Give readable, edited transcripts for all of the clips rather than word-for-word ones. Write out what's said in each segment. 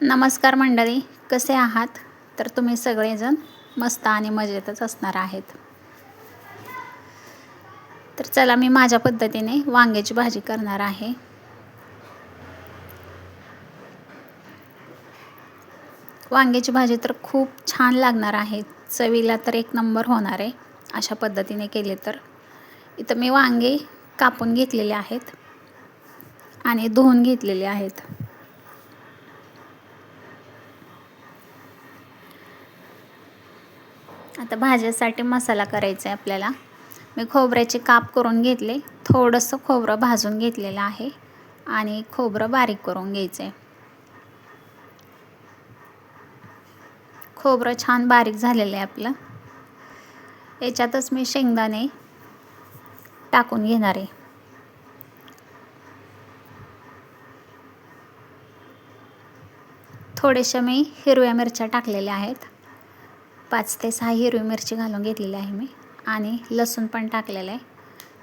नमस्कार मंडळी, कसे आहात? तर तुम्ही सगळेजण मस्त आणि मजेतच असणार आहेत. तर चला, मी माझ्या पद्धतीने वांग्याची भाजी करणार आहे. वांग्याची भाजी तर खूप छान लागणार आहे, चवीला तर एक नंबर होणार आहे अशा पद्धतीने केले तर. इथं मी वांगे कापून घेतलेले आहेत आणि धुवून घेतलेले आहेत. आता भाजीसाठी मसाला करायचा आहे आपल्याला. मी खोबऱ्याचे काप करून घेतले, थोडंसं खोबरं भाजून घेतलेलं आहे आणि खोबरं बारीक करून घ्यायचं आहे. खोबरं छान बारीक झालेलं आहे आपलं. याच्यातच मी शेंगदाणे टाकून घेणार आहे. थोड्याशा मी हिरव्या मिरच्या टाकलेल्या आहेत. 5 ते 6 हिरवी मिरची घालून घेतलेली आहे मी आणि लसूण पण टाकलेलं आहे.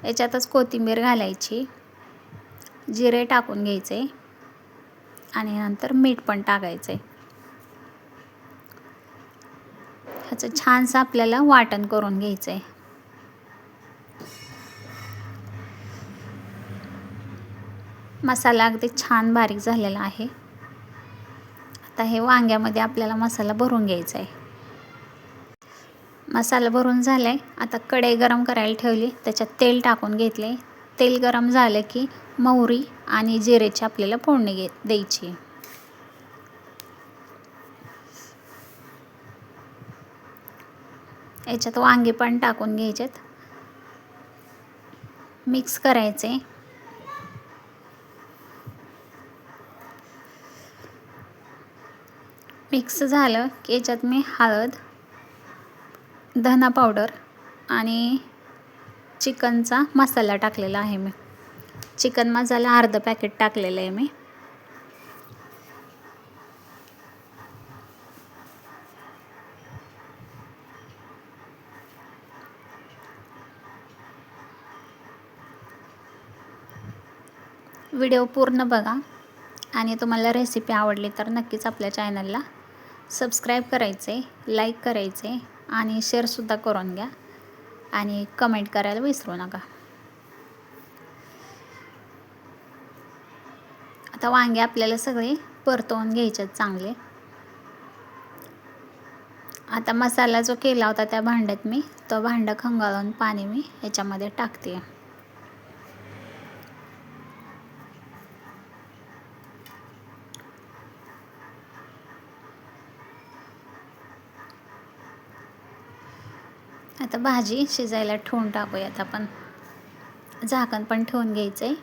याच्यातच कोथिंबीर घालायची, जिरे टाकून घ्यायचे आणि नंतर मीठ पण टाकायचं आहे. ह्याचं छानसं आपल्याला वाटण करून घ्यायचं आहे. मसाला अगदी छान बारीक झालेला आहे. आता हे वांग्यामध्ये आपल्याला मसाला भरून घ्यायचा आहे. मसाला भरून झाला आहे. आता कढई गरम करायला ठेवली, त्याच्यात तेल टाकून घेतले. तेल गरम झालं की मोहरी आणि जिरेची आपल्याला फोडणी द्यायची. याच्यात वांगे पण टाकून घ्यायचेत, मिक्स करायचे. मिक्स झालं की याच्यात मी हळद, धना पावडर आणि चिकनचा मसाला टाकलेला आहे. मी चिकन मसाला अर्ध पॅकेट टाकलेलं आहे मी. व्हिडिओ पूर्ण बघा आणि तुम्हाला रेसिपी आवडली तर नक्कीच आपल्या चॅनलला सबस्क्राईब करायचे, लाईक करायचे आणि शेअरसुद्धा करून घ्या आणि कमेंट करायला विसरू नका. आता वांगे आपल्याला सगळे परतवून घ्यायचे चांगले. आता मसाला जो केला होता त्या भांड्यात मी तो भांडं खंगाळून पाणी मी ह्याच्यामध्ये टाकते. आता भाजी शिजायला ठेवून टाकूयात आपण. झाकण पण ठेवून घ्यायचं आहे.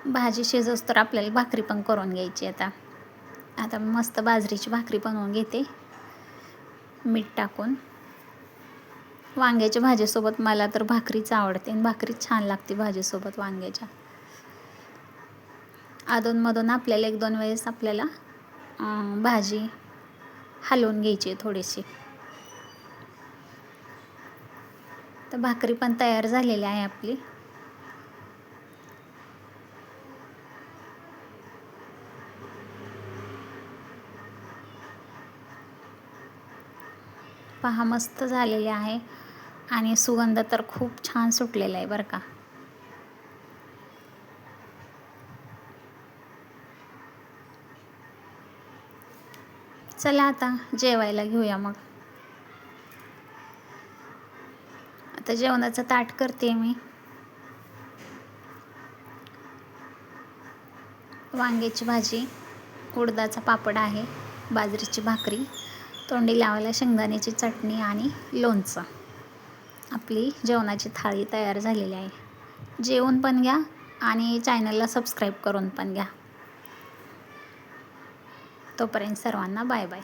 भाजी शिजोस तर आपल्याला भाकरी पण करून घ्यायची. आता मस्त बाजरीची भाकरी बनवून घेते मीठ टाकून. वांग्याच्या भाजीसोबत मला तर भाकरीच आवडते आणि भाकरीच छान लागते भाजीसोबत वांग्याच्या. अधूनमधून आपल्याला 1-2 वेळेस आपल्याला भाजी हलवून घ्यायची थोडीशी. तर भाकरी पण तयार झालेली आहे आपली. पहा, मस्त झालेली आहे आणि सुगंध तर खूप छान सुटलेला आहे बरं का. चला आता जेवायला घेऊया मग. आता जेवणाचं ताट करते मी. वांग्याची भाजी, उडदाचा पापड आहे, बाजरीची भाकरी, तोंडी लावायला शेंगदाण्याची चटणी आणि लोणचं. आपली जेवणाची थाळी तयार झालेली आहे. जेवून पण घ्या आणि चॅनलला सबस्क्राईब करून पण घ्या. तोपर्यंत सर्वांना बाय बाय.